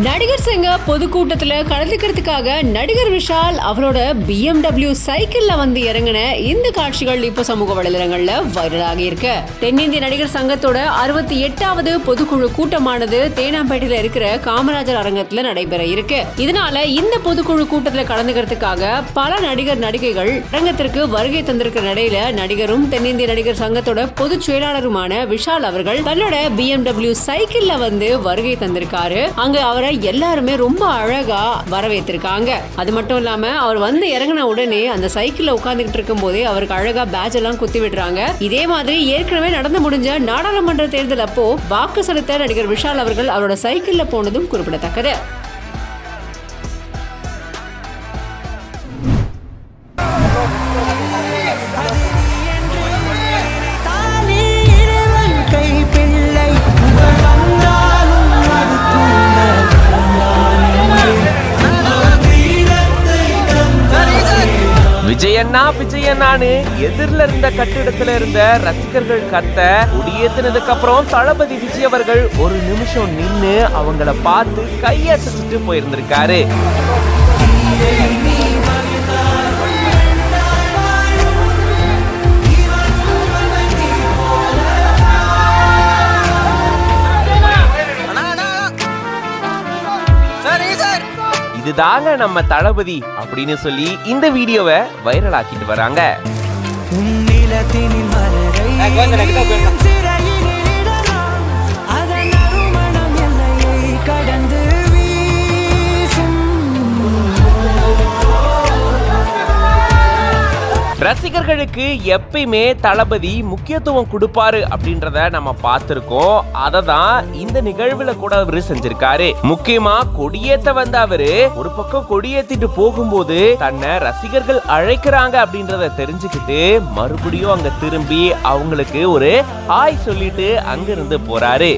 நடிகர் சங்க பொதுக்கூட்டத்துல கலந்துக்கிறதுக்காக நடிகர் விஷால் அவரோட BMW சைக்கிள்ல வந்து இறங்கின இந்த காட்சிகள் இப்ப சமூக வலைதளங்கள்ல வைரலாகி இருக்கு. தென்னிந்திய நடிகர் சங்கத்தோட 68வது பொதுக்குழு கூட்டமானது தேனாம்பேட்டையில இருக்கிற காமராஜர் அரங்கத்துல நடைபெற இருக்கு. இதனால இந்த பொதுக்குழு கூட்டத்துல கலந்துக்கிறதுக்காக பல நடிகர் நடிகைகள் அரங்கத்திற்கு வருகை தந்திருக்கிற நிலையில நடிகரும் தென்னிந்திய நடிகர் சங்கத்தோட பொதுச் செயலாளருமான விஷால் அவர்கள் தன்னோட BMW சைக்கிள்ல வந்து வருகை தந்திருக்காரு. அங்க அவரை எல்லாருமே ரொம்ப அழகா வரவேற்றிருக்காங்க. அது மட்டும் இல்லாம அவர் வந்து இறங்கின உடனே அந்த சைக்கிள்ல உட்கார்ந்துகிட்டு இருக்கும் போதே அவருக்கு அழகா பேட்ஜ் எல்லாம் குத்தி விடுறாங்க. இதே மாதிரி ஏற்கனவே நடந்து முடிஞ்ச நாடாளுமன்ற தேர்தல் அப்போ வாக்கு செலுத்த நடிகர் விஷால் அவர்கள் அவரோட சைக்கிள்ல போனதும் குறிப்பிடத்தக்கது. விஜயண்ணான்னு எதிரில இருந்த கட்டிடத்துல இருந்த ரசிகர்கள் கத்த குடியேத்தினதுக்கு அப்புறம் தளபதி விஜய் அவர்கள் ஒரு நிமிஷம் நின்னு அவங்கள பார்த்து கையசைச்சிட்டு போயிருந்திருக்காரு. இதுதாங்க நம்ம தளபதி அப்படின்னு சொல்லி இந்த வீடியோவை வைரல் ஆக்கிட்டு வராங்க. ரசிகர்களுக்கு எப்பயுமே தளபதி முக்கியத்துவம் கொடுப்பாரு அப்படின்றத நம்ம பார்த்திருக்கோம். அததான் இந்த நிகழ்வுல கூட அவரு செஞ்சிருக்காரு. முக்கியமா கொடியேத்த வந்த அவரு ஒரு பக்கம் கொடியேத்திட்டு போகும்போது தன்னை ரசிகர்கள் அழைக்கிறாங்க அப்படின்றத தெரிஞ்சுக்கிட்டு மறுபடியும் அங்க திரும்பி அவங்களுக்கு ஒரு ஹாய் சொல்லிட்டு அங்க இருந்து போறாரு.